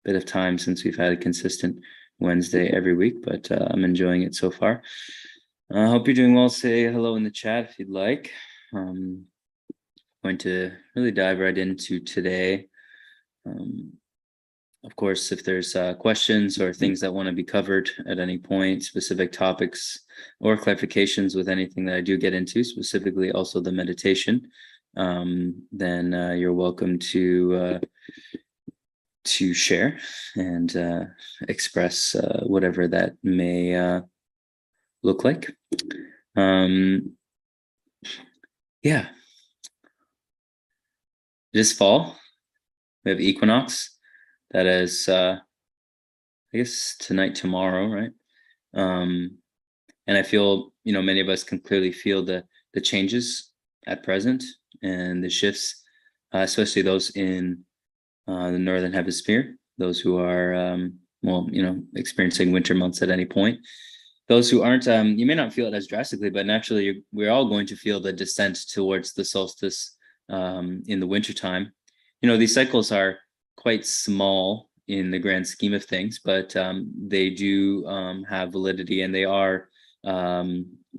bit of time since we've had a consistent Wednesday every week, but I'm enjoying it so far. I hope you're doing well. Say hello in the chat if you'd like. Going to really dive right into today. Of course, if there's questions or things that want to be covered at any point, specific topics or clarifications with anything that I do get into, specifically also the meditation, then you're welcome to share and express whatever that may look like. Yeah. This fall, we have equinox. That is, I guess tonight, tomorrow, right? And I feel, many of us can clearly feel the changes at present and the shifts, especially those in the northern hemisphere, those who are, experiencing winter months at any point. Those who aren't, you may not feel it as drastically, but naturally, we're all going to feel the descent towards the solstice in the wintertime. These cycles are quite small in the grand scheme of things, but they do have validity, and they are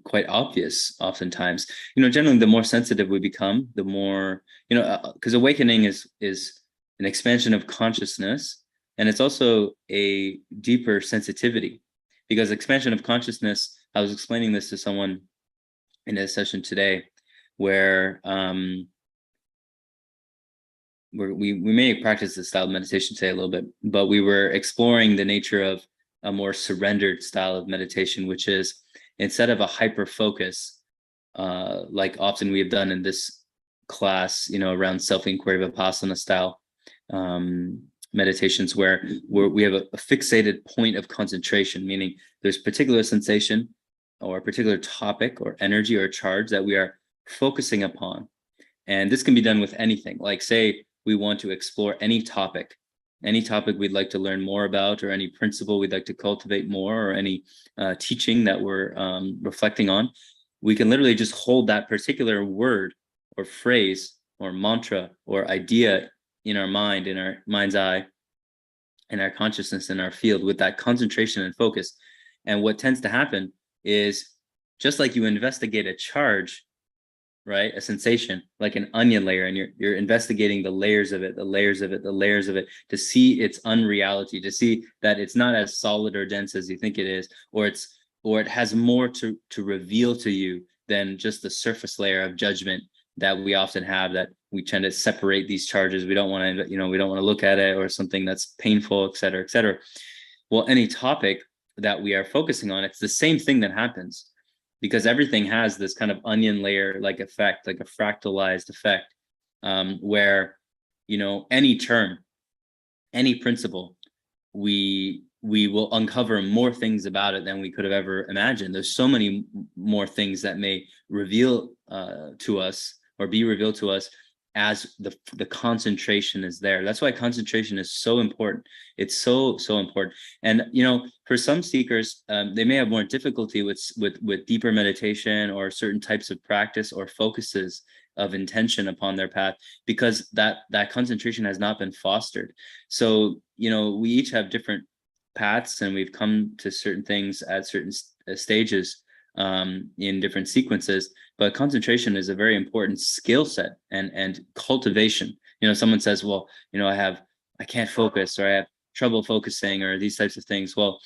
quite obvious oftentimes. Generally, the more sensitive we become, the more, because awakening is an expansion of consciousness, and it's also a deeper sensitivity, because expansion of consciousness, I was explaining this to someone in a session today where we may practice this style of meditation today a little bit, but we were exploring the nature of a more surrendered style of meditation, which is instead of a hyper focus, like often we have done in this class, around self-inquiry vipassana style meditations, where we have a fixated point of concentration, meaning there's particular sensation or a particular topic or energy or charge that we are focusing upon. And this can be done with anything, like say we want to explore any topic we'd like to learn more about, or any principle we'd like to cultivate more, or any teaching that we're reflecting on. We can literally just hold that particular word or phrase or mantra or idea in our mind, in our mind's eye, in our consciousness, in our field, with that concentration and focus. And what tends to happen is, just like you investigate a charge, right, a sensation, like an onion layer, and you're investigating the layers of it to see its unreality, to see that it's not as solid or dense as you think it is, or it has more to reveal to you than just the surface layer of judgment that we often have, that we tend to separate these charges. We don't want to, we don't want to look at it, or something that's painful, et cetera, et cetera. Well, any topic that we are focusing on, it's the same thing that happens, because everything has this kind of onion layer like effect, like a fractalized effect, where, any term, any principle, we will uncover more things about it than we could have ever imagined. There's so many more things that may reveal to us, or be revealed to us, as the concentration is there. That's why concentration is so important. It's so important. And for some seekers, they may have more difficulty with deeper meditation or certain types of practice or focuses of intention upon their path, because that concentration has not been fostered. So we each have different paths, and we've come to certain things at certain stages in different sequences. But concentration is a very important skill set and cultivation. Someone says, well, I can't focus, or I have trouble focusing, or these types of things. Well,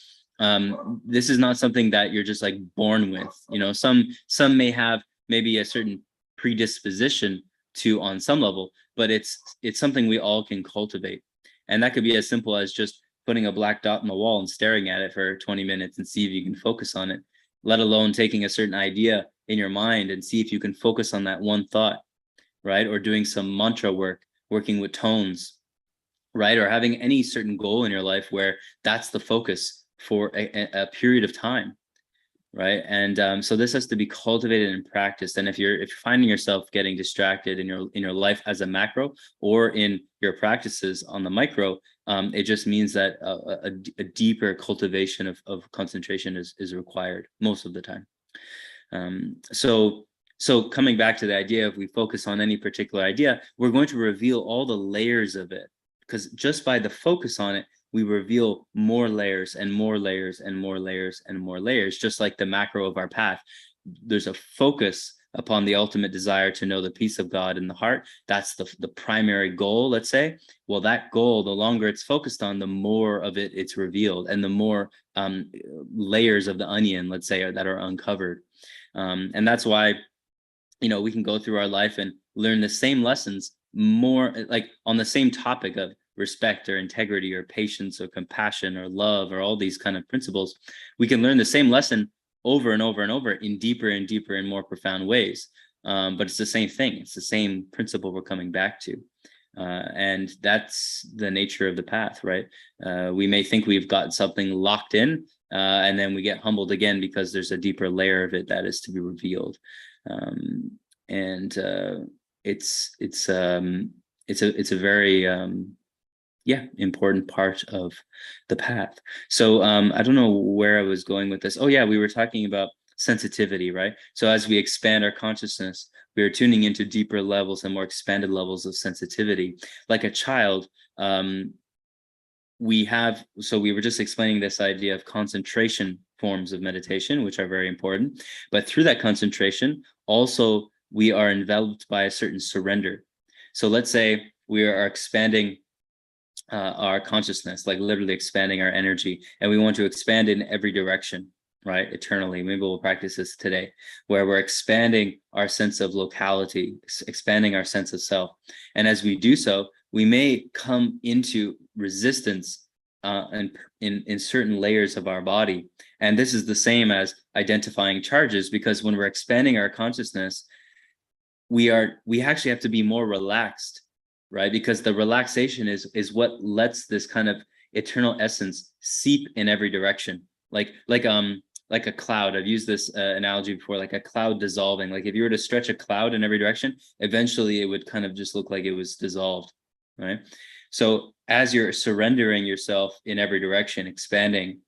this is not something that you're just like born with. Some may have maybe a certain predisposition to on some level, but it's something we all can cultivate. And that could be as simple as just putting a black dot on the wall and staring at it for 20 minutes and see if you can focus on it, let alone taking a certain idea in your mind and see if you can focus on that one thought, right? Or doing some mantra work, working with tones, right? Or having any certain goal in your life where that's the focus for a period of time, right? And so this has to be cultivated and practiced. And if you're finding yourself getting distracted in your life as a macro, or in your practices on the micro, it just means that a deeper cultivation of concentration is required most of the time. So coming back to the idea, if we focus on any particular idea, we're going to reveal all the layers of it, because just by the focus on it, we reveal more layers and more layers and more layers and more layers, just like the macro of our path. There's a focus upon the ultimate desire to know the peace of God in the heart. That's the primary goal, let's say. Well, that goal, the longer it's focused on, the more of it it's revealed, and the more layers of the onion, let's say, that are uncovered. And that's why, we can go through our life and learn the same lessons, more like on the same topic of respect or integrity or patience or compassion or love or all these kind of principles. We can learn the same lesson over and over and over in deeper and deeper and more profound ways. But it's the same thing. It's the same principle we're coming back to. And that's the nature of the path, right? We may think we've got something locked in, and then we get humbled again because there's a deeper layer of it that is to be revealed. And it's a very important part of the path. So I don't know where I was going with this. Oh yeah, we were talking about sensitivity, right? So as we expand our consciousness, we are tuning into deeper levels and more expanded levels of sensitivity. Like a child, we were just explaining this idea of concentration forms of meditation, which are very important. But through that concentration, also we are enveloped by a certain surrender. So let's say we are expanding our consciousness, like literally expanding our energy, and we want to expand in every direction, right? Eternally. Maybe we'll practice this today, where we're expanding our sense of locality, expanding our sense of self. And as we do so, we may come into resistance and in certain layers of our body. And this is the same as identifying charges, because when we're expanding our consciousness, we actually have to be more relaxed, right? Because the relaxation is what lets this kind of eternal essence seep in every direction, like a cloud. I've used this analogy before, like a cloud dissolving. Like if you were to stretch a cloud in every direction, eventually it would kind of just look like it was dissolved, right? So as you're surrendering yourself in every direction, expanding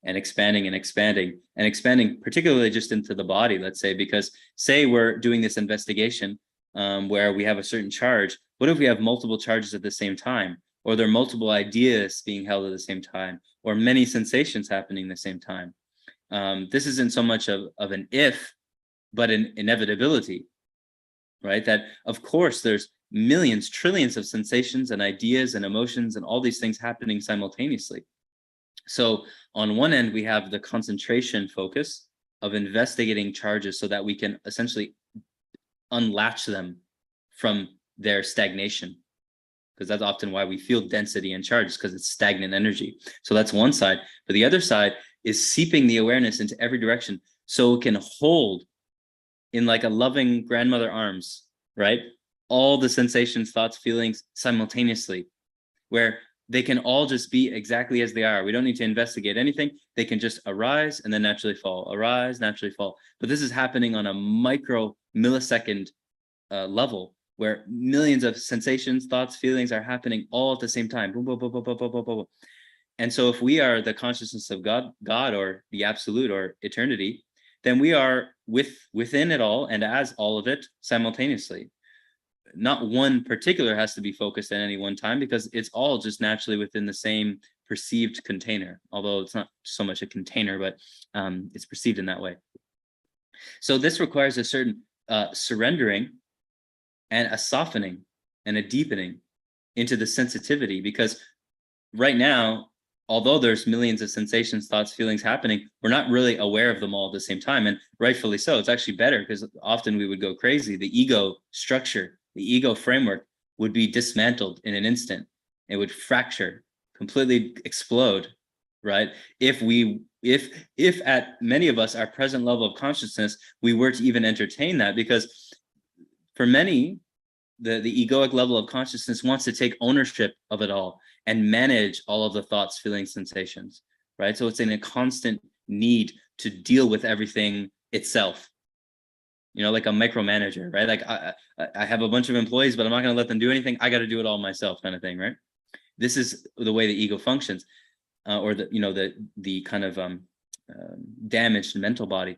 and expanding and expanding and expanding, particularly just into the body, let's say, because say we're doing this investigation where we have a certain charge. What if we have multiple charges at the same time, or there are multiple ideas being held at the same time, or many sensations happening at the same time? This isn't so much of an if, but an inevitability, right? That of course there's millions, trillions of sensations and ideas and emotions and all these things happening simultaneously. So on one end, we have the concentration focus of investigating charges so that we can essentially unlatch them from their stagnation, because that's often why we feel density and charges, because it's stagnant energy. So that's one side. But the other side is seeping the awareness into every direction so it can hold in like a loving grandmother arms, right? All the sensations, thoughts, feelings simultaneously, where they can all just be exactly as they are. We don't need to investigate anything. They can just arise and then naturally fall, arise, naturally fall. But this is happening on a micro millisecond level, where millions of sensations, thoughts, feelings are happening all at the same time. Boom, boom, boom, boom, boom, boom, boom, boom. And so if we are the consciousness of God or the absolute or eternity, then we are within it all and as all of it simultaneously. Not one particular has to be focused at any one time, because it's all just naturally within the same perceived container, although it's not so much a container, but it's perceived in that way. So this requires a certain surrendering and a softening and a deepening into the sensitivity, because right now, although there's millions of sensations, thoughts, feelings happening, we're not really aware of them all at the same time, and rightfully so. It's actually better, because often we would go crazy. The ego structure, the ego framework would be dismantled in an instant. It would fracture, completely explode, right? If at many of us, our present level of consciousness, we were to even entertain that, because for many, the egoic level of consciousness wants to take ownership of it all and manage all of the thoughts, feelings, sensations, right? So it's in a constant need to deal with everything itself, like a micromanager, right? Like I have a bunch of employees, but I'm not going to let them do anything. I got to do it all myself, kind of thing, right? This is the way the ego functions, or the kind of damaged mental body.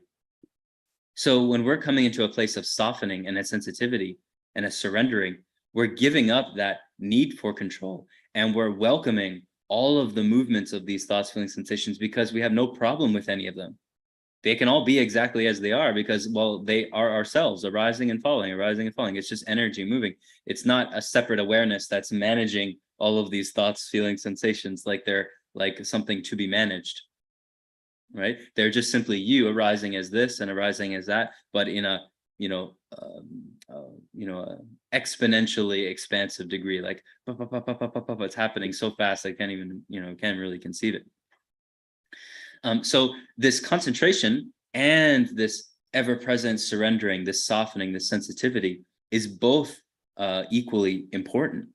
So when we're coming into a place of softening and a sensitivity and a surrendering, we're giving up that need for control, and we're welcoming all of the movements of these thoughts, feelings, sensations, because we have no problem with any of them. They can all be exactly as they are because, well, they are ourselves, arising and falling, arising and falling. It's just energy moving. It's not a separate awareness that's managing all of these thoughts, feelings, sensations like they're like something to be managed, right? They're just simply you arising as this and arising as that, but in a, exponentially expansive degree, like it's happening so fast I can't even, can't really conceive it. So this concentration and this ever-present surrendering, this softening, this sensitivity is both equally important.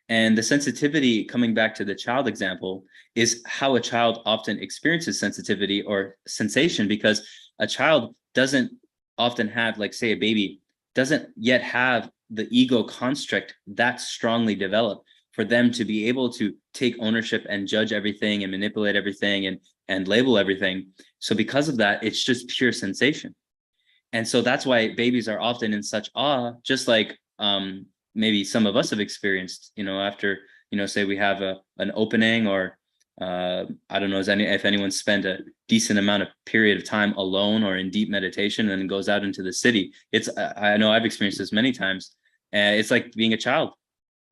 And the sensitivity, coming back to the child example, is how a child often experiences sensitivity or sensation, because a child doesn't often have, like, say, a baby doesn't yet have the ego construct that strongly developed for them to be able to take ownership and judge everything and manipulate everything and label everything. So because of that, it's just pure sensation. And so that's why babies are often in such awe, just like maybe some of us have experienced, after, say we have an opening, or I don't know, if anyone spent a decent amount of period of time alone or in deep meditation and then goes out into the city. I know I've experienced this many times. It's like being a child.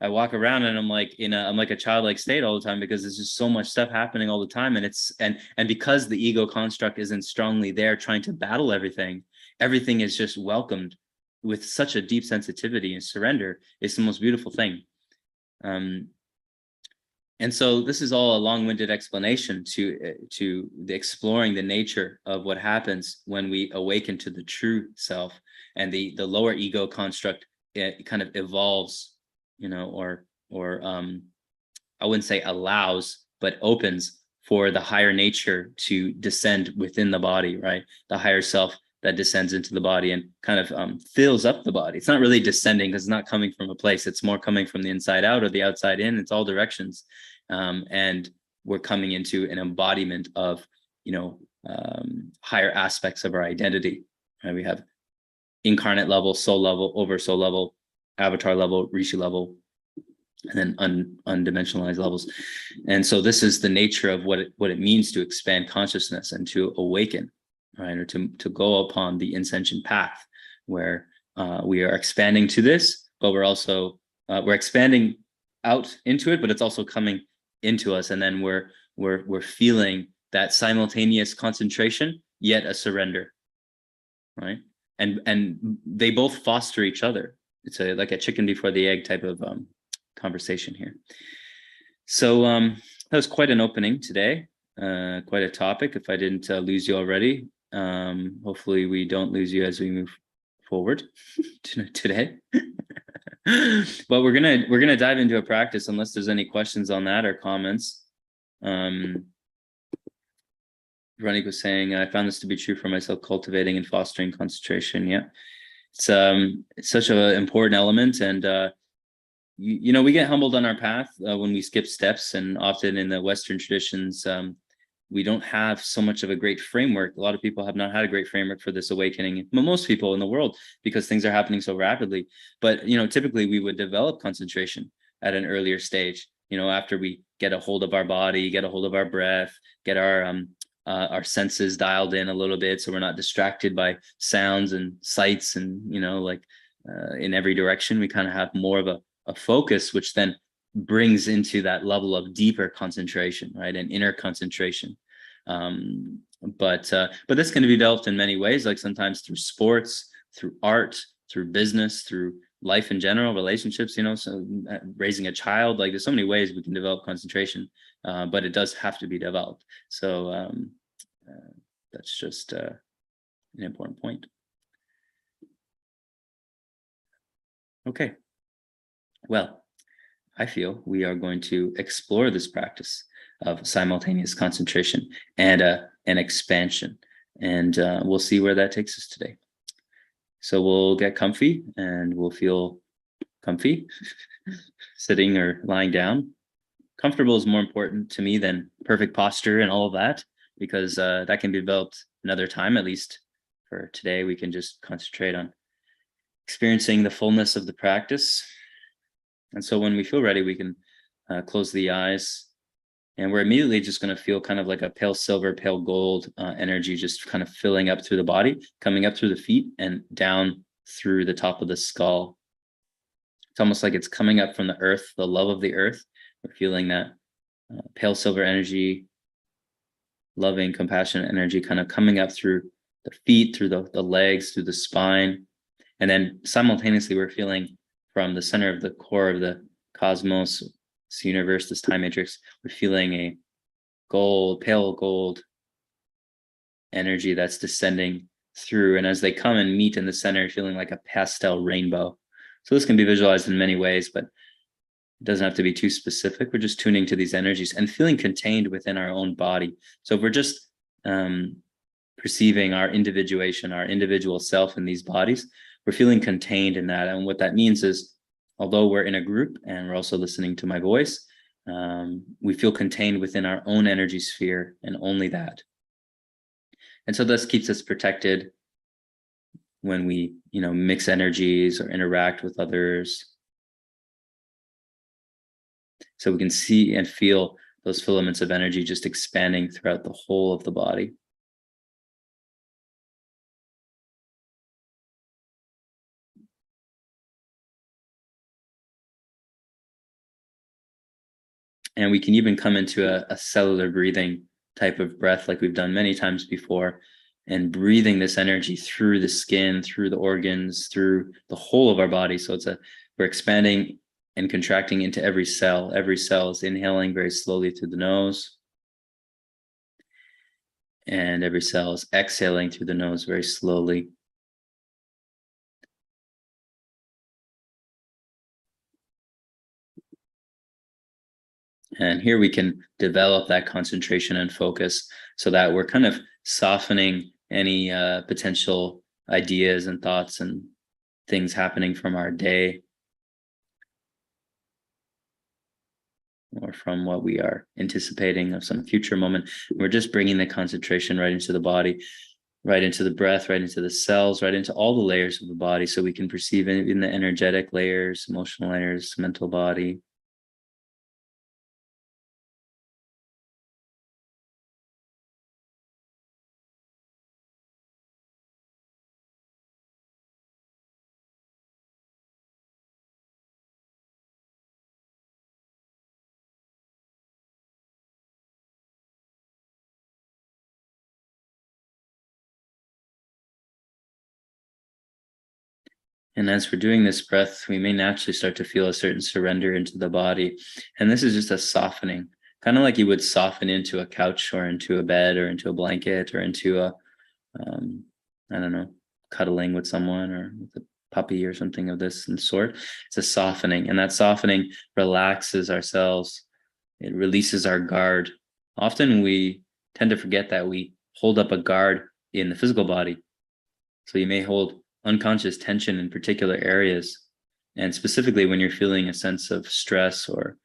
I walk around and I'm like I'm like a childlike state all the time, because there's just so much stuff happening all the time. And and because the ego construct isn't strongly there trying to battle everything is just welcomed with such a deep sensitivity, and surrender is the most beautiful thing. And so this is all a long-winded explanation to the exploring the nature of what happens when we awaken to the true self, and the lower ego construct, it kind of evolves, or I wouldn't say allows, but opens for the higher nature to descend within the body, right? The higher self that descends into the body and kind of fills up the body. It's not really descending because it's not coming from a place. It's more coming from the inside out or the outside in. It's all directions. And we're coming into an embodiment of, higher aspects of our identity. Right? We have incarnate level, soul level, over soul level, avatar level, rishi level, and then undimensionalized levels. And so this is the nature of what it means to expand consciousness and to awaken, right? Or to go upon the ascension path, where we are expanding to this, but we're also we're expanding out into it, but it's also coming into us. And then we're feeling that simultaneous concentration, yet a surrender, right? And they both foster each other. It's like a chicken before the egg type of conversation here. So that was quite an opening today, quite a topic. If I didn't lose you already, hopefully we don't lose you as we move forward today. But we're gonna dive into a practice, unless there's any questions on that or comments. Veronique was saying, I found this to be true for myself, cultivating and fostering concentration. Yeah, it's such an important element. And we get humbled on our path when we skip steps, and often in the Western traditions, we don't have so much of a great framework. A lot of people have not had a great framework for this awakening. Most people in the world, because things are happening so rapidly. But typically we would develop concentration at an earlier stage. After we get a hold of our body, get a hold of our breath, get our senses dialed in a little bit, so we're not distracted by sounds and sights, and in every direction. We kind of have more of a focus, which then brings into that level of deeper concentration, right? And inner concentration. But this can be developed in many ways, like sometimes through sports, through art, through business, through life in general, relationships, so raising a child. Like, there's so many ways we can develop concentration, but it does have to be developed. So that's just an important point. Okay. Well, I feel we are going to explore this practice of simultaneous concentration and an expansion, and we'll see where that takes us today. So we'll get comfy, and we'll feel comfy, sitting or lying down. Comfortable is more important to me than perfect posture and all of that, because that can be developed another time. At least for today, we can just concentrate on experiencing the fullness of the practice. And so when we feel ready, we can close the eyes, And we're immediately just going to feel kind of like a pale silver, pale gold energy just kind of filling up through the body, coming up through the feet and down through the top of the skull. It's almost like it's coming up from the earth, the love of the earth. We're feeling that pale silver energy, loving, compassionate energy kind of coming up through the feet, through the legs, through the spine. And then simultaneously, we're feeling from the center of the core of the cosmos, this universe, this time matrix, we're feeling a gold, pale gold energy that's descending through. And as they come and meet in the center, feeling like a pastel rainbow. So this can be visualized in many ways, but it doesn't have to be too specific. We're just tuning to these energies and feeling contained within our own body. So if we're just perceiving our individuation, our individual self in these bodies, we're feeling contained in that. And what that means is, although we're in a group and we're also listening to my voice, we feel contained within our own energy sphere and only that. And so this keeps us protected when we, mix energies or interact with others. So we can see and feel those filaments of energy just expanding throughout the whole of the body. And we can even come into a cellular breathing type of breath like we've done many times before, and breathing this energy through the skin, through the organs, through the whole of our body. So we're expanding and contracting into every cell. Every cell is inhaling very slowly through the nose. And every cell is exhaling through the nose very slowly. And here we can develop that concentration and focus so that we're kind of softening any potential ideas and thoughts and things happening from our day or from what we are anticipating of some future moment. We're just bringing the concentration right into the body, right into the breath, right into the cells, right into all the layers of the body, so we can perceive in the energetic layers, emotional layers, mental body. And as we're doing this breath, we may naturally start to feel a certain surrender into the body. And this is just a softening, kind of like you would soften into a couch or into a bed or into a blanket or into I don't know, cuddling with someone or with a puppy or something of this sort. It's a softening, and that softening relaxes ourselves. It releases our guard. Often we tend to forget that we hold up a guard in the physical body. So you may hold unconscious tension in particular areas. And specifically when you're feeling a sense of stress or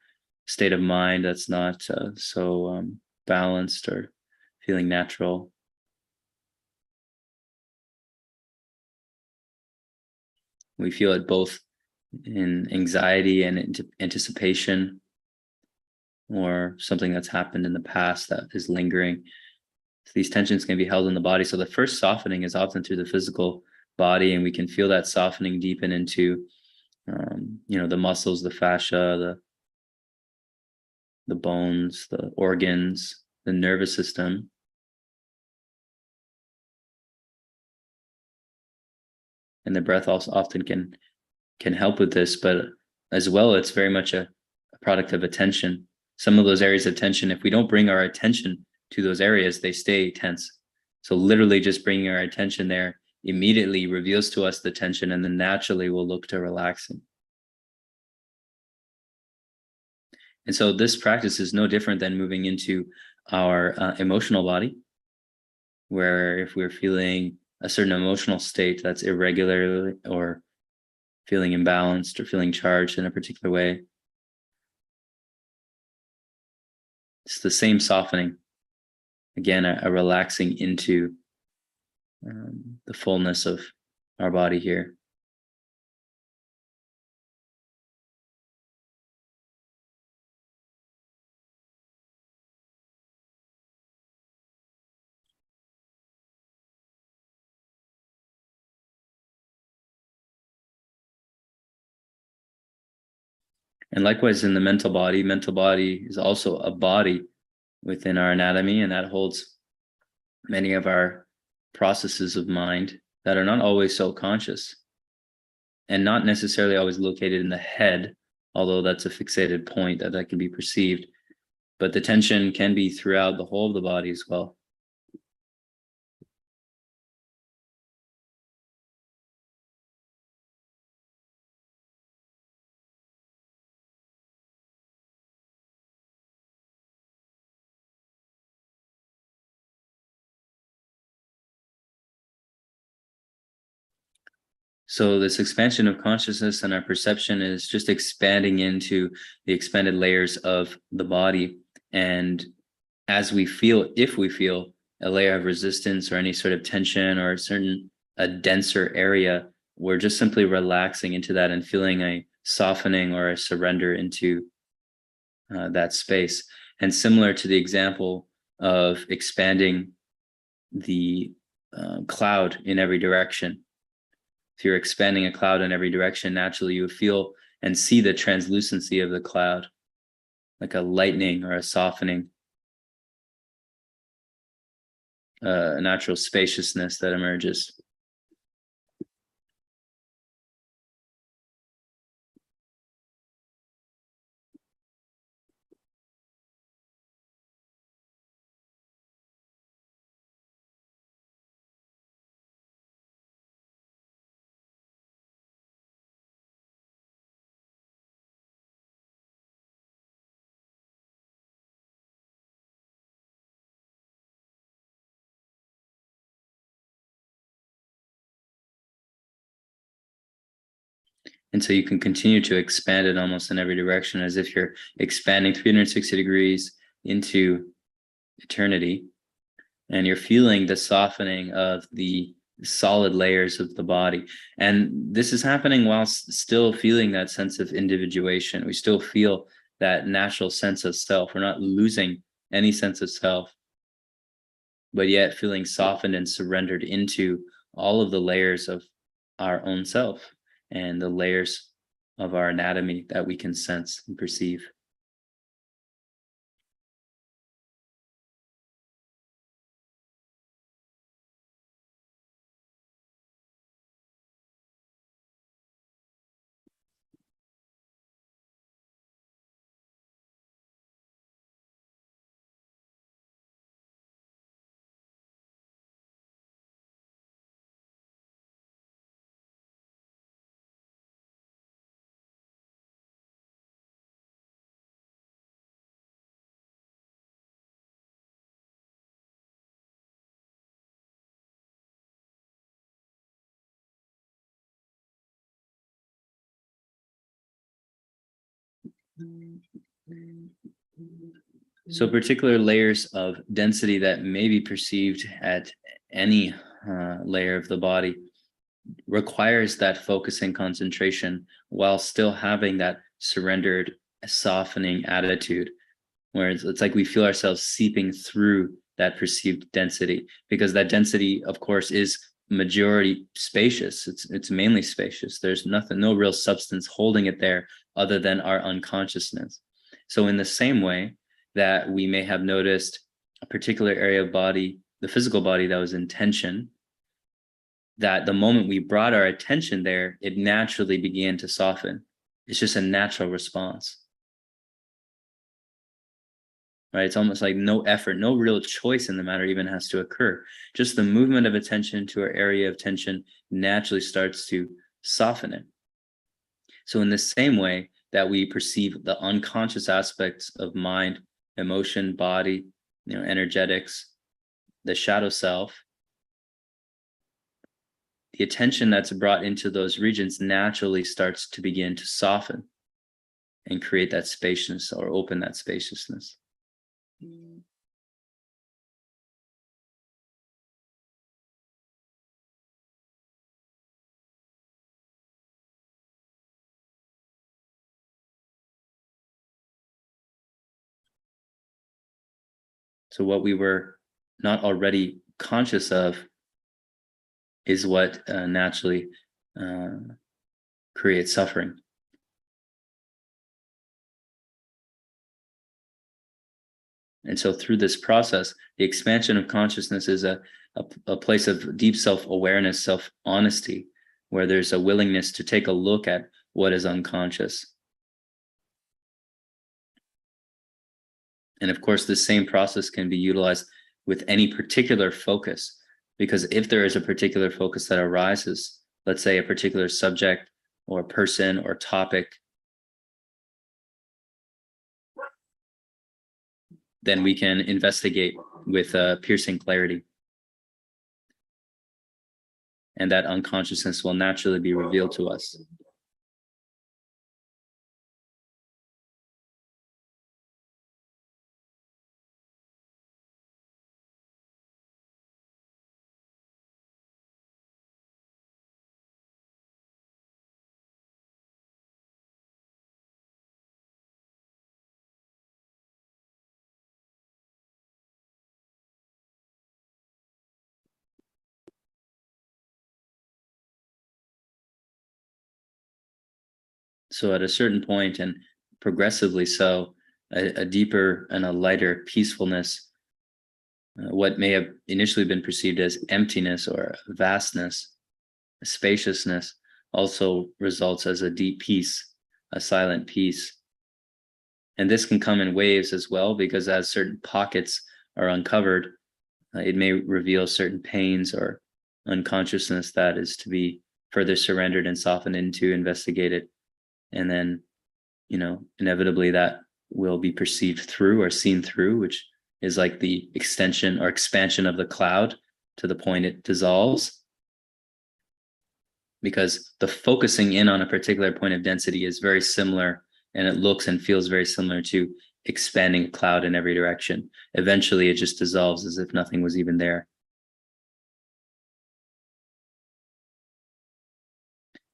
state of mind that's not so balanced or feeling natural. We feel it both in anxiety and anticipation, or something that's happened in the past that is lingering. So these tensions can be held in the body. So the first softening is often through the physical body, and we can feel that softening deepen into, the muscles, the fascia, the bones, the organs, the nervous system. And the breath also often can help with this, but as well, it's very much a product of attention. Some of those areas of tension, if we don't bring our attention to those areas, they stay tense. So literally just bringing our attention there immediately reveals to us the tension, and then naturally we'll look to relaxing. And so this practice is no different than moving into our emotional body, where if we're feeling a certain emotional state that's irregular or feeling imbalanced or feeling charged in a particular way, it's the same softening. Again, a relaxing into the fullness of our body here. And likewise in the mental body is also a body within our anatomy, and that holds many of our processes of mind that are not always so conscious and not necessarily always located in the head, although that's a fixated point that can be perceived. But the tension can be throughout the whole of the body as well. So this expansion of consciousness and our perception is just expanding into the expanded layers of the body. And as we feel, if we feel a layer of resistance or any sort of tension or a denser area, we're just simply relaxing into that and feeling a softening or a surrender into that space. And similar to the example of expanding the cloud in every direction, if you're expanding a cloud in every direction, naturally you feel and see the translucency of the cloud, like a lightening or a softening, a natural spaciousness that emerges. And so you can continue to expand it almost in every direction, as if you're expanding 360 degrees into eternity. And you're feeling the softening of the solid layers of the body. And this is happening while still feeling that sense of individuation. We still feel that natural sense of self. We're not losing any sense of self, but yet feeling softened and surrendered into all of the layers of our own self and the layers of our anatomy that we can sense and perceive. So particular layers of density that may be perceived at any layer of the body requires that focus and concentration while still having that surrendered, softening attitude, where it's like we feel ourselves seeping through that perceived density, because that density, of course, is majority spacious. It's mainly spacious. There's no real substance holding it there other than our unconsciousness. So in the same way that we may have noticed a particular area of body, the physical body, that was in tension, that the moment we brought our attention there, it naturally began to soften. It's just a natural response. Right? It's almost like no effort, no real choice in the matter even has to occur. Just the movement of attention to our area of tension naturally starts to soften it. So in the same way that we perceive the unconscious aspects of mind, emotion, body, energetics, the shadow self, the attention that's brought into those regions naturally starts to begin to soften and create that spaciousness or open that spaciousness. So what we were not already conscious of is what naturally creates suffering. And so through this process, the expansion of consciousness is a place of deep self-awareness, self-honesty, where there's a willingness to take a look at what is unconscious. And of course, the same process can be utilized with any particular focus, because if there is a particular focus that arises, let's say a particular subject or person or topic, then we can investigate with piercing clarity. And that unconsciousness will naturally be revealed to us. So at a certain point, and progressively so, a deeper and a lighter peacefulness, what may have initially been perceived as emptiness or vastness, spaciousness, also results as a deep peace, a silent peace. And this can come in waves as well, because as certain pockets are uncovered, it may reveal certain pains or unconsciousness that is to be further surrendered and softened into, investigated. And then, inevitably that will be perceived through or seen through, which is like the extension or expansion of the cloud to the point it dissolves. Because the focusing in on a particular point of density is very similar, and it looks and feels very similar to expanding a cloud in every direction. Eventually it just dissolves as if nothing was even there.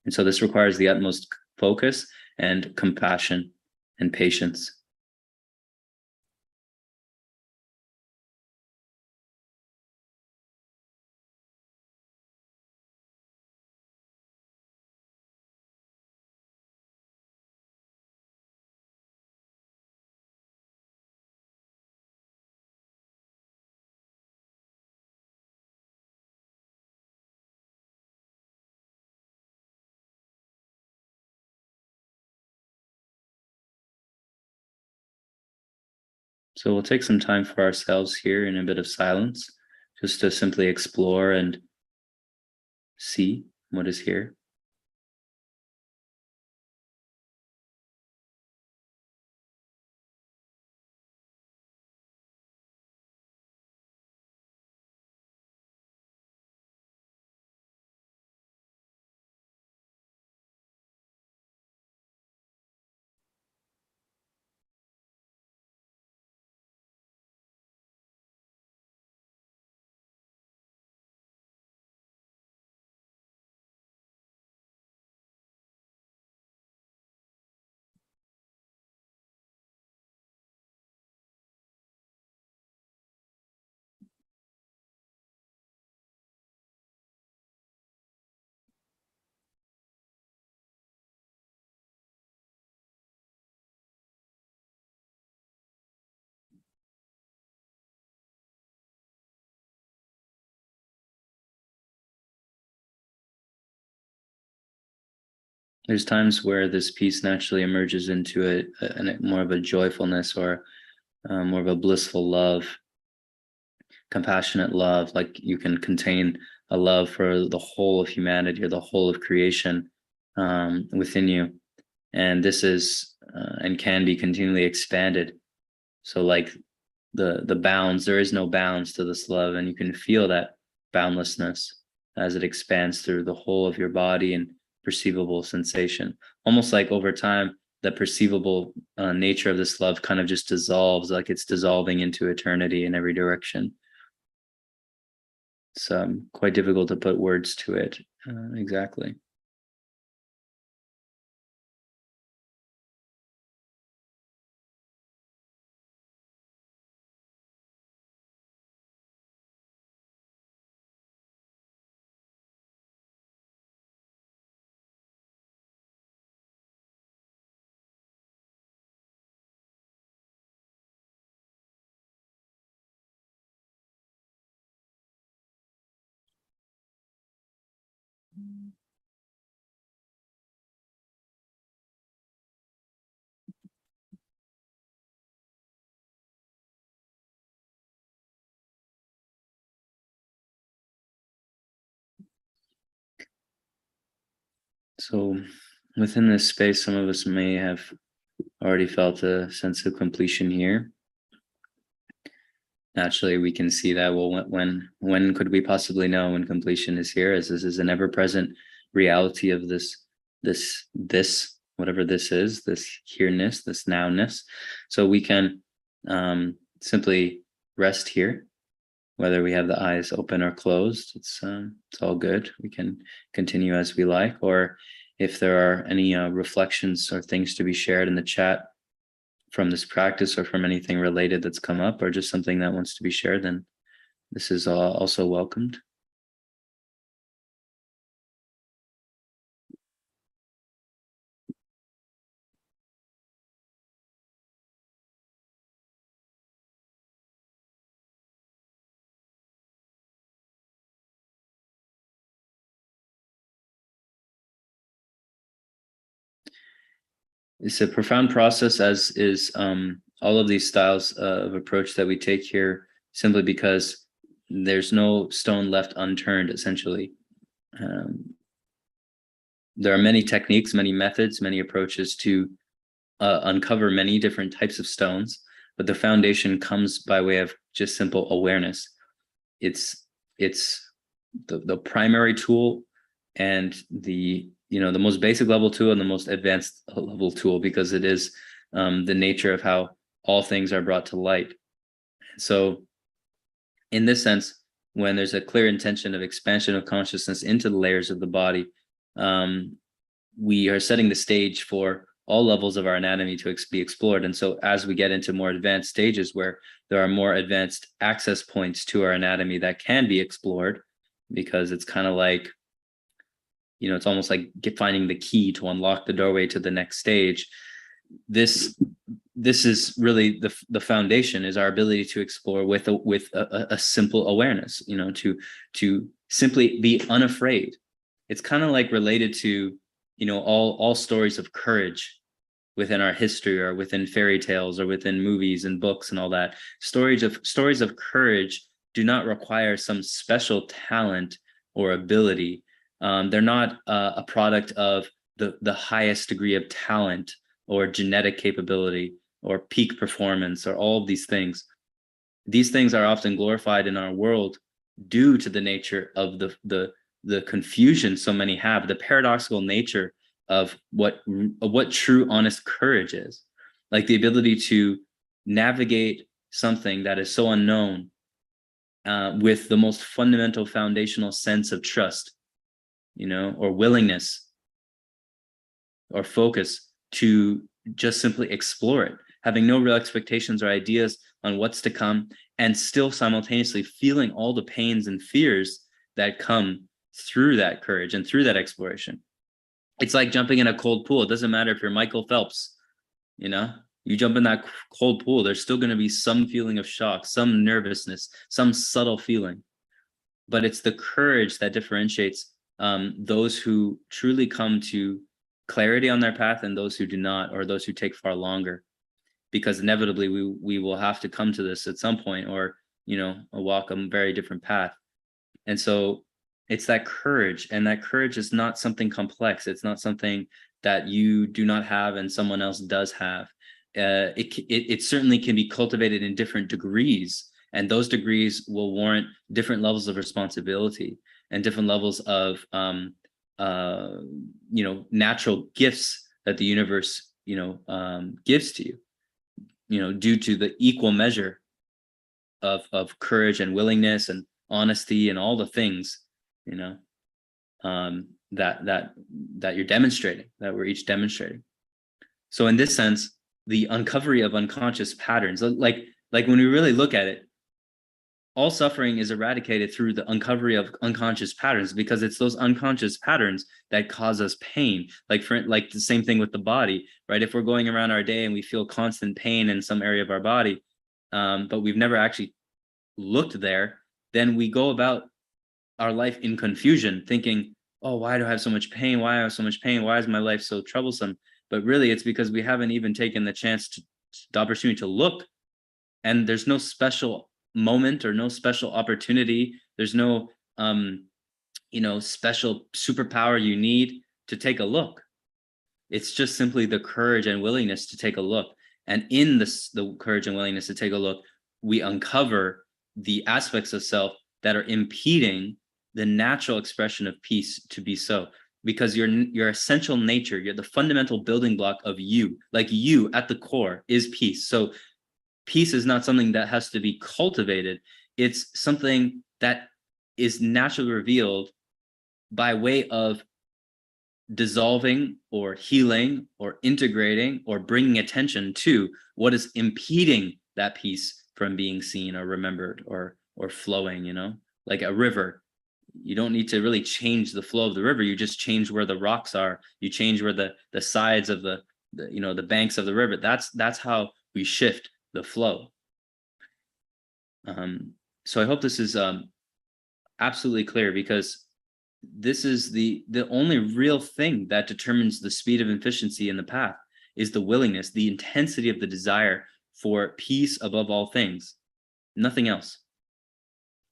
And so this requires the utmost focus and compassion and patience. So we'll take some time for ourselves here in a bit of silence, just to simply explore and see what is here. There's times where this piece naturally emerges into a more of a joyfulness, or more of a blissful love, compassionate love. Like you can contain a love for the whole of humanity or the whole of creation within you. And this is and can be continually expanded. So like the bounds, there is no bounds to this love, and you can feel that boundlessness as it expands through the whole of your body and perceivable sensation. Almost like over time, the perceivable nature of this love kind of just dissolves, like it's dissolving into eternity in every direction. It's quite difficult to put words to it exactly. So within this space, some of us may have already felt a sense of completion here. Naturally, we can see that. Well, when could we possibly know when completion is here? As this is an ever-present reality of this whatever this is, this here-ness, this nowness. So we can simply rest here, whether we have the eyes open or closed. It's all good. We can continue as we like, or if there are any reflections or things to be shared in the chat from this practice or from anything related that's come up, or just something that wants to be shared, then this is also welcomed. It's a profound process, as is all of these styles of approach that we take here, simply because there's no stone left unturned, essentially. There are many techniques, many methods, many approaches to uncover many different types of stones, but the foundation comes by way of just simple awareness. It's the primary tool, and the most basic level tool, and the most advanced level tool, because it is the nature of how all things are brought to light. So in this sense, when there's a clear intention of expansion of consciousness into the layers of the body, we are setting the stage for all levels of our anatomy to be explored. And so as we get into more advanced stages where there are more advanced access points to our anatomy that can be explored, because it's kind of like, it's almost like finding the key to unlock the doorway to the next stage. This is really the foundation, is our ability to explore with a simple awareness, to simply be unafraid. It's kind of like related to, all stories of courage within our history, or within fairy tales, or within movies and books and all that. Stories of courage do not require some special talent or ability. They're not a product of the highest degree of talent or genetic capability or peak performance, or all of these things. These things are often glorified in our world due to the nature of the confusion so many have, the paradoxical nature of what true honest courage is, like the ability to navigate something that is so unknown with the most fundamental foundational sense of trust, or willingness or focus to just simply explore it, having no real expectations or ideas on what's to come, and still simultaneously feeling all the pains and fears that come through that courage and through that exploration. It's like jumping in a cold pool. It doesn't matter if you're Michael Phelps, you jump in that cold pool, there's still going to be some feeling of shock, some nervousness, some subtle feeling. But it's the courage that differentiates those who truly come to clarity on their path and those who do not, or those who take far longer, because inevitably we will have to come to this at some point, or walk a very different path. And so it's that courage, and that courage is not something complex. It's not something that you do not have and someone else does have. It certainly can be cultivated in different degrees, and those degrees will warrant different levels of responsibility and different levels of natural gifts that the universe gives to you, due to the equal measure of courage and willingness and honesty and all the things that you're demonstrating, that we're each demonstrating. So in this sense, the uncovery of unconscious patterns, like when we really look at it, all suffering is eradicated through the uncovery of unconscious patterns, because it's those unconscious patterns that cause us pain. Like the same thing with the body, right? If we're going around our day and we feel constant pain in some area of our body, but we've never actually looked there, then we go about our life in confusion, thinking, oh, why do I have so much pain? Why I have so much pain? Why is my life so troublesome? But really, it's because we haven't even taken the chance to the opportunity to look, and there's no special moment or no special opportunity. There's no special superpower you need to take a look. It's just simply the courage and willingness to take a look. And in this, the courage and willingness to take a look, we uncover the aspects of self that are impeding the natural expression of peace to be so. Because your essential nature, you're the fundamental building block of you, like you at the core is peace. So peace is not something that has to be cultivated. It's something that is naturally revealed by way of dissolving or healing or integrating or bringing attention to what is impeding that peace from being seen or remembered or flowing, like a river. You don't need to really change the flow of the river. You just change where the rocks are. You change where the sides of the banks of the river. That's how we shift the flow. So I hope this is absolutely clear, because this is the only real thing that determines the speed of efficiency in the path is the willingness, the intensity of the desire for peace above all things, nothing else.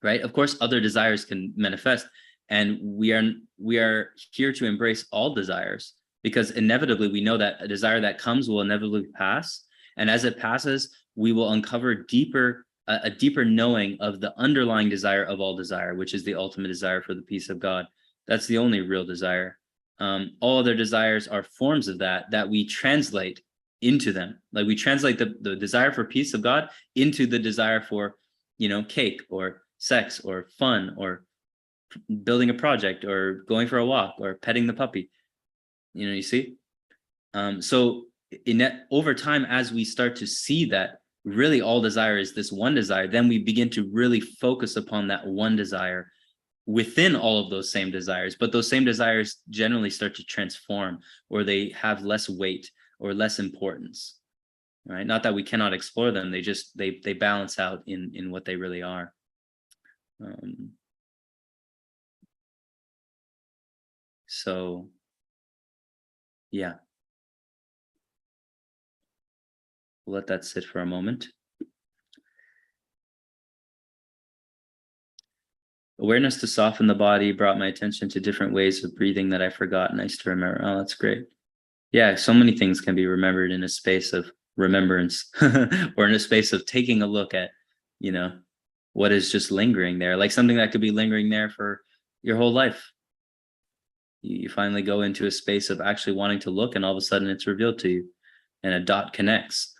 Right? Of course, other desires can manifest, and we are here to embrace all desires, because inevitably we know that a desire that comes will inevitably pass, and as it passes, we will uncover a deeper knowing of the underlying desire of all desire, which is the ultimate desire for the peace of God. That's the only real desire. All other desires are forms of that we translate into them. Like we translate the desire for peace of God into the desire for, cake or sex or fun or building a project or going for a walk or petting the puppy. You see? So over time, as we start to see that really all desire is this one desire, then we begin to really focus upon that one desire within all of those same desires. But those same desires generally start to transform, or they have less weight or less importance, right? Not that we cannot explore them. They balance out in what they really are. So yeah, we'll let that sit for a moment. Awareness to soften the body brought my attention to different ways of breathing that I forgot. Nice to remember. Oh, that's great. Yeah, so many things can be remembered in a space of remembrance or in a space of taking a look at, what is just lingering there, like something that could be lingering there for your whole life. You finally go into a space of actually wanting to look, and all of a sudden it's revealed to you and a dot connects.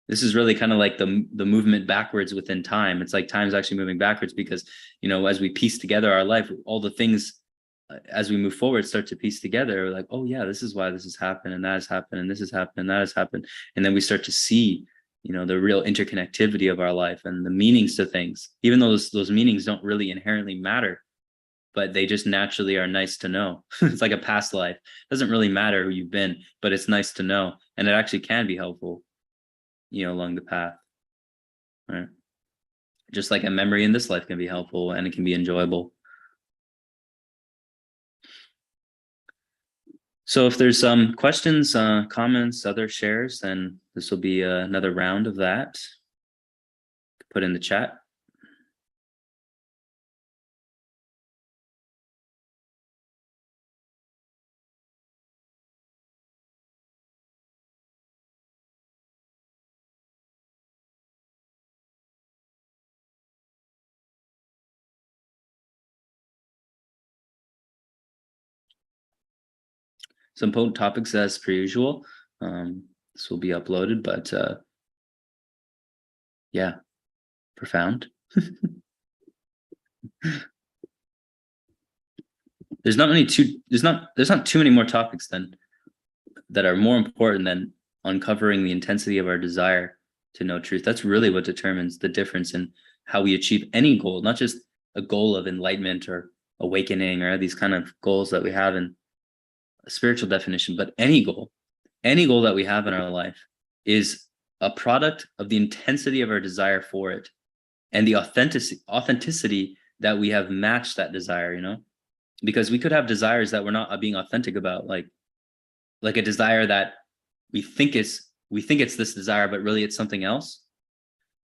This is really kind of like the movement backwards within time. It's like time's actually moving backwards, because, as we piece together our life, all the things as we move forward start to piece together, like, oh yeah, this is why this has happened, and that has happened, and this has happened, and that has happened. And then we start to see, the real interconnectivity of our life and the meanings to things, even though those meanings don't really inherently matter, but they just naturally are nice to know. It's like a past life. It doesn't really matter who you've been, but it's nice to know. And it actually can be helpful, along the path. Right. Just like a memory in this life can be helpful, and it can be enjoyable. So if there's some questions, comments, other shares, then this will be another round of that. Put in the chat. Some potent topics as per usual. This will be uploaded, but yeah, profound. There's not too many more topics then that are more important than uncovering the intensity of our desire to know truth. That's really what determines the difference in how we achieve any goal, not just a goal of enlightenment or awakening or these kind of goals that we have in a spiritual definition, but any goal that we have in our life is a product of the intensity of our desire for it and the authenticity that we have matched that desire, because we could have desires that we're not being authentic about, like a desire that we think it's this desire, but really it's something else.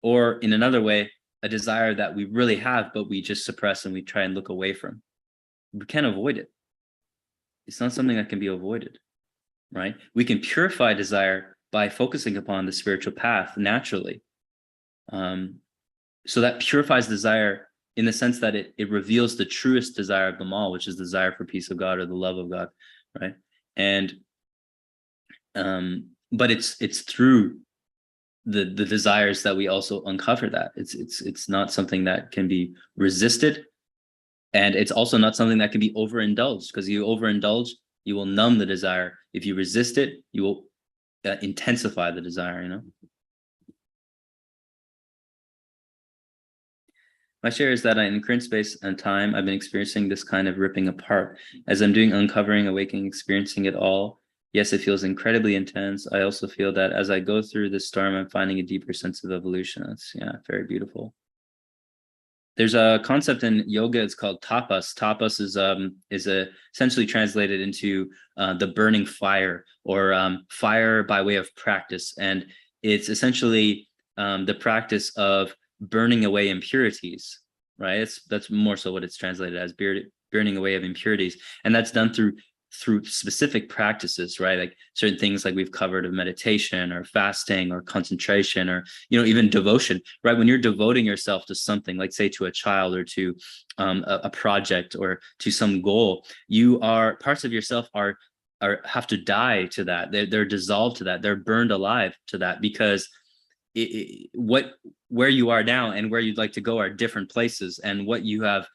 Or in another way, a desire that we really have, but we just suppress and we try and look away from. We can't avoid it. It's not something that can be avoided, right? We can purify desire by focusing upon the spiritual path naturally. So that purifies desire in the sense that it reveals the truest desire of them all, which is the desire for peace of God or the love of God, right? And but it's through the desires that we also uncover that. It's not something that can be resisted, and it's also not something that can be overindulged, because you overindulge, you will numb the desire. If you resist it, you will intensify the desire, you know. My share is that in current space and time, I've been experiencing this kind of ripping apart. As I'm doing uncovering, awakening, experiencing it all, yes, it feels incredibly intense. I also feel that as I go through this storm, I'm finding a deeper sense of evolution. That's, yeah, very beautiful. There's a concept in yoga, it's called tapas. Tapas is essentially translated into the burning fire, or fire by way of practice. And it's essentially the practice of burning away impurities, right? That's more so what it's translated as, burning away of impurities. And that's done through specific practices, right? Like certain things like we've covered of meditation or fasting or concentration, or, you know, even devotion, right? When you're devoting yourself to something, like say to a child or to a project or to some goal, you are, parts of yourself are have to die to that. They're dissolved to that. They're burned alive to that, because where you are now and where you'd like to go are different places, and what you have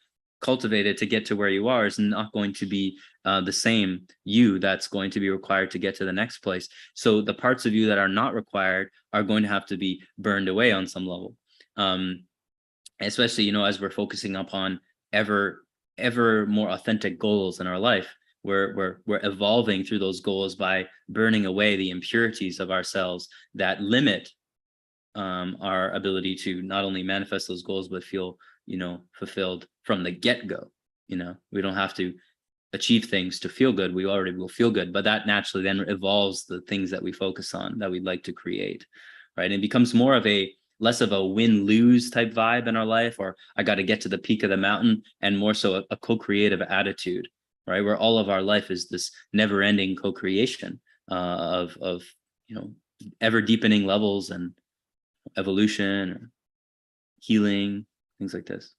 cultivated to get to where you are is not going to be the same you that's going to be required to get to the next place. So the parts of you that are not required are going to have to be burned away on some level, especially, you know, as we're focusing upon ever more authentic goals in our life. We're evolving through those goals by burning away the impurities of ourselves that limit our ability to not only manifest those goals, but feel, you know, fulfilled from the get-go. You know, we don't have to achieve things to feel good. We already will feel good, but that naturally then evolves the things that we focus on that we'd like to create, right? And it becomes more of a less of a win-lose type vibe in our life, or I got to get to the peak of the mountain, and more so a co-creative attitude, right? Where all of our life is this never-ending co-creation of you know, ever deepening levels and evolution or healing, things like this.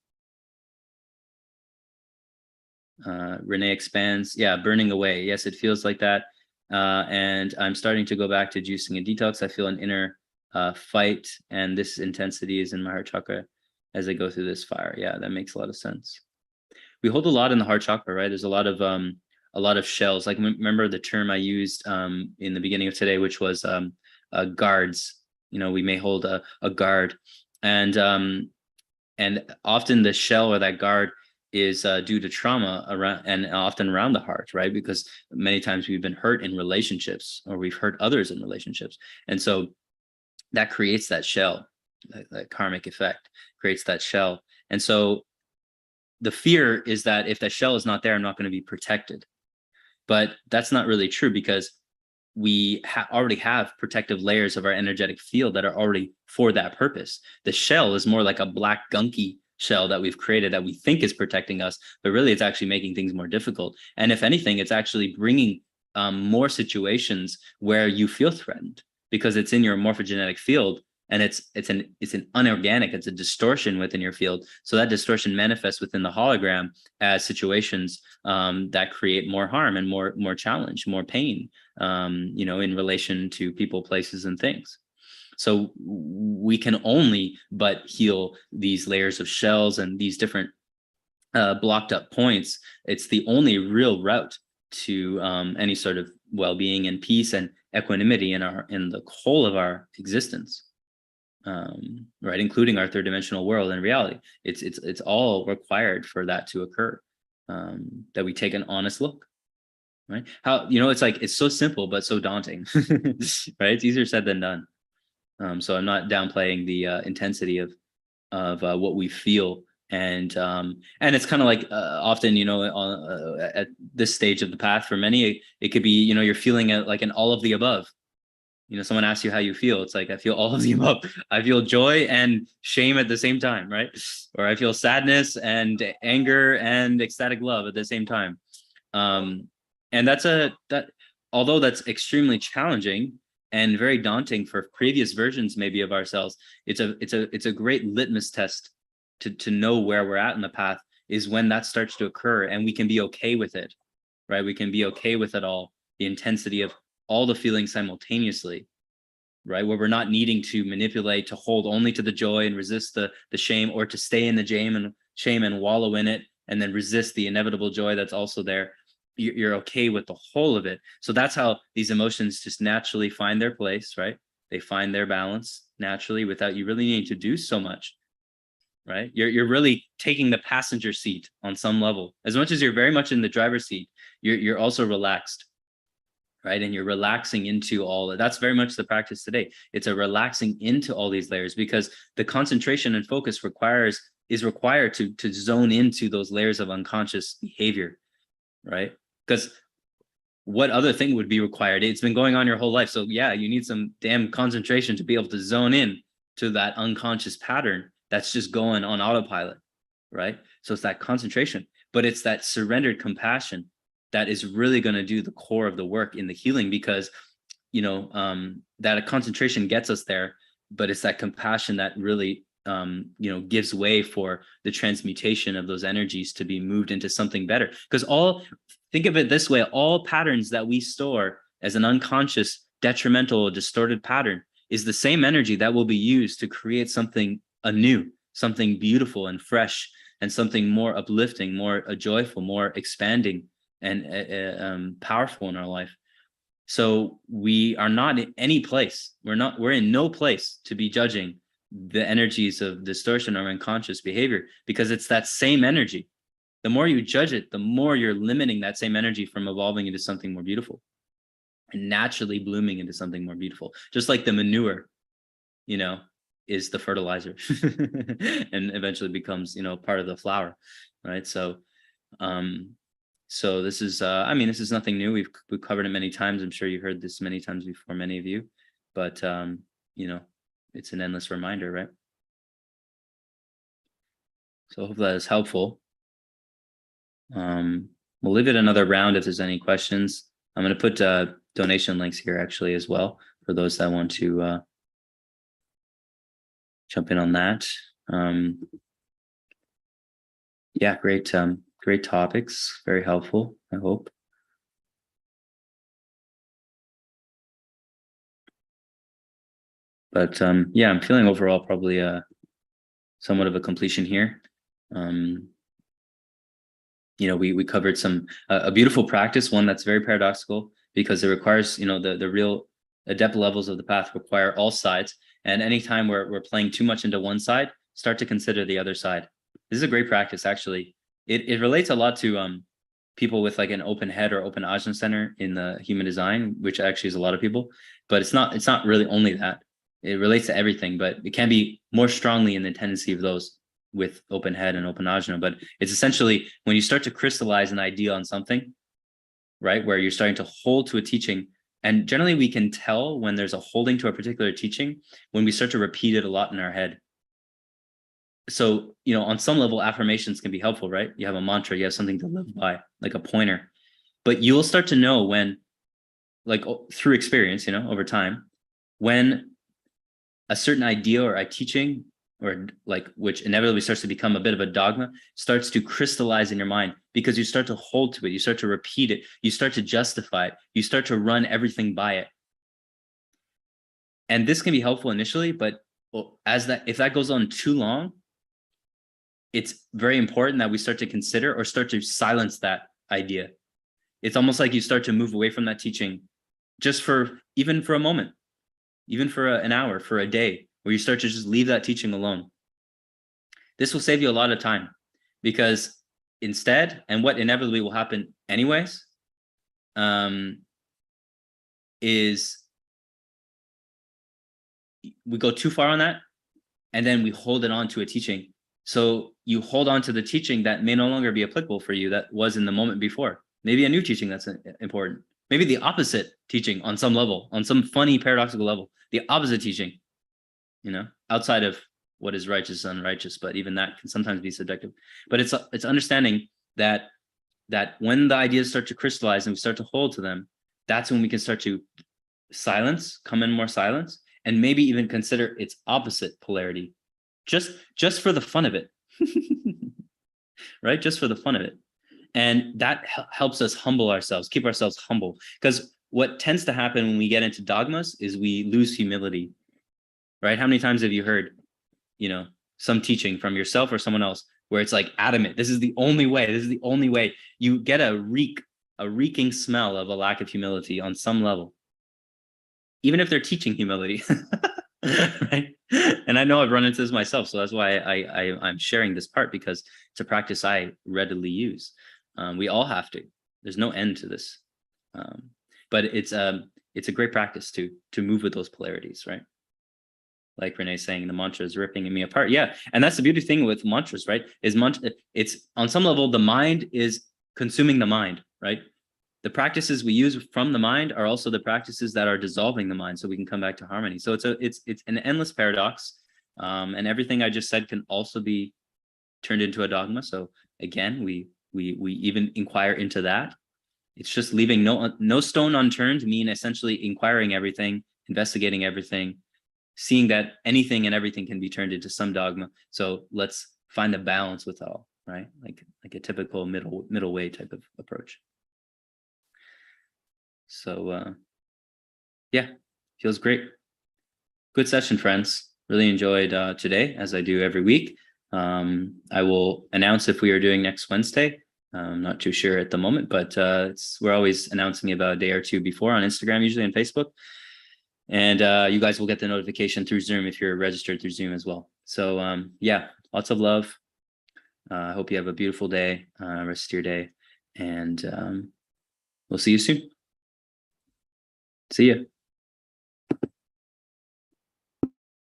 Renee expands, yeah, burning away. Yes, it feels like that. And I'm starting to go back to juicing and detox. I feel an inner fight, and this intensity is in my heart chakra as I go through this fire. Yeah, that makes a lot of sense. We hold a lot in the heart chakra, right? There's a lot of shells. Like, remember the term I used in the beginning of today, which was guards. You know, we may hold a guard, and often the shell or that guard is due to trauma around, and often around the heart, right? Because many times we've been hurt in relationships, or we've hurt others in relationships, and so that creates that shell. That karmic effect creates that shell, and so the fear is that if that shell is not there, I'm not going to be protected. But that's not really true, because we already have protective layers of our energetic field that are already for that purpose. The shell is more like a black gunky shell that we've created that we think is protecting us, but really it's actually making things more difficult. And if anything, it's actually bringing more situations where you feel threatened, because it's in your morphogenetic field, and it's an unorganic, it's a distortion within your field. So that distortion manifests within the hologram as situations that create more harm and more challenge, more pain, you know, in relation to people, places, and things. So we can only but heal these layers of shells and these different blocked up points. It's the only real route to any sort of well-being and peace and equanimity in the whole of our existence, right, including our third dimensional world and reality. It's all required for that to occur, that we take an honest look, right? How, you know, it's like, it's so simple but so daunting, right? It's easier said than done. So I'm not downplaying the intensity of what we feel And it's kind of like often, at this stage of the path for many, it could be, you're feeling like an all of the above. Someone asks you how you feel. It's like, I feel all of the above. I feel joy and shame at the same time, right? Or I feel sadness and anger and ecstatic love at the same time. And although that's extremely challenging and very daunting for previous versions maybe of ourselves, it's a great litmus test to know where we're at in the path, is when that starts to occur and we can be okay with it, right? We can be okay with it all, the intensity of all the feelings simultaneously, right? Where we're not needing to manipulate to hold only to the joy and resist the shame, or to stay in the shame and wallow in it and then resist the inevitable joy that's also there. You're okay with the whole of it. So that's how these emotions just naturally find their place, right? They find their balance naturally without you really needing to do so much, right? You're really taking the passenger seat on some level. As much as you're very much in the driver's seat, you're also relaxed, right? And you're relaxing into all. That's very much the practice today. It's a relaxing into all these layers, because the concentration and focus is required to zone into those layers of unconscious behavior, right? Because what other thing would be required? It's been going on your whole life. So yeah, you need some damn concentration to be able to zone in to that unconscious pattern that's just going on autopilot, right? So it's that concentration, but it's that surrendered compassion that is really going to do the core of the work in the healing, because that concentration gets us there, but it's that compassion that really gives way for the transmutation of those energies to be moved into something better. Because think of it this way, all patterns that we store as an unconscious, detrimental, distorted pattern is the same energy that will be used to create something anew, something beautiful and fresh, and something more uplifting, more joyful, more expanding and powerful in our life. So we are not in any place. We're in no place to be judging the energies of distortion or unconscious behavior, because it's that same energy. The more you judge it, the more you're limiting that same energy from evolving into something more beautiful and naturally blooming into something more beautiful. Just like the manure, is the fertilizer and eventually becomes, part of the flower, right? So this is this is nothing new. We've covered it many times. I'm sure you heard this many times before, many of you, but it's an endless reminder, right? So I hope that is helpful. We'll leave it another round if there's any questions. I'm going to put donation links here actually as well for those that want to jump in on that. Yeah, great topics, very helpful, I hope. But yeah, I'm feeling overall probably somewhat of a completion here. We covered a beautiful practice, one that's very paradoxical, because it requires, the real adept levels of the path require all sides. And anytime we're playing too much into one side, start to consider the other side. This is a great practice, actually. It relates a lot to people with like an open head or open ajna center in the human design, which actually is a lot of people, but it's not really only that. It relates to everything, but it can be more strongly in the tendency of those with open head and open ajna. But it's essentially when you start to crystallize an idea on something, right, where you're starting to hold to a teaching. And generally we can tell when there's a holding to a particular teaching when we start to repeat it a lot in our head. So, on some level, affirmations can be helpful, right? You have a mantra, you have something to live by, like a pointer. But you'll start to know when, like through experience, over time, when a certain idea or a teaching, or like which inevitably starts to become a bit of a dogma, starts to crystallize in your mind, because you start to hold to it, you start to repeat it, you start to justify it, you start to run everything by it. And this can be helpful initially, but if that goes on too long, it's very important that we start to consider or start to silence that idea. It's almost like you start to move away from that teaching just even for a moment, even for an hour, for a day, where you start to just leave that teaching alone. This will save you a lot of time, because instead, and what inevitably will happen anyways, is we go too far on that, and then we hold it on to a teaching So you hold on to the teaching that may no longer be applicable for you that was in the moment before. Maybe a new teaching that's important. Maybe the opposite teaching on some level, on some funny paradoxical level, the opposite teaching, outside of what is righteous and unrighteous, but even that can sometimes be subjective. But it's understanding that when the ideas start to crystallize and we start to hold to them, that's when we can start to come in more silence, and maybe even consider its opposite polarity, just for the fun of it, right? Just for the fun of it. And that helps us humble ourselves, keep ourselves humble. Because what tends to happen when we get into dogmas is we lose humility, right? How many times have you heard, some teaching from yourself or someone else where it's like adamant, this is the only way, this is the only way? You get a reeking smell of a lack of humility on some level, even if they're teaching humility. Right? And I know I've run into this myself, so that's why I'm sharing this part, because it's a practice I readily use. We all have to. There's no end to this, but it's a great practice to move with those polarities, right? Like Renee's saying, the mantra is ripping me apart. Yeah, and that's the beauty thing with mantras, right? It's on some level the mind is consuming the mind, right? The practices we use from the mind are also the practices that are dissolving the mind, so we can come back to harmony. So it's an endless paradox, and everything I just said can also be turned into a dogma. So again, we even inquire into that. It's just leaving no stone unturned, mean essentially inquiring everything, investigating everything, seeing that anything and everything can be turned into some dogma. So let's find a balance with all, right? Like a typical middle way type of approach. So yeah, feels great. Good session, friends. Really enjoyed today, as I do every week. I will announce if we are doing next Wednesday. I'm not too sure at the moment, but we're always announcing about a day or two before on Instagram, usually, and Facebook. And you guys will get the notification through Zoom if you're registered through Zoom as well. So yeah, lots of love. I hope you have a beautiful day, rest of your day, and we'll see you soon. See ya.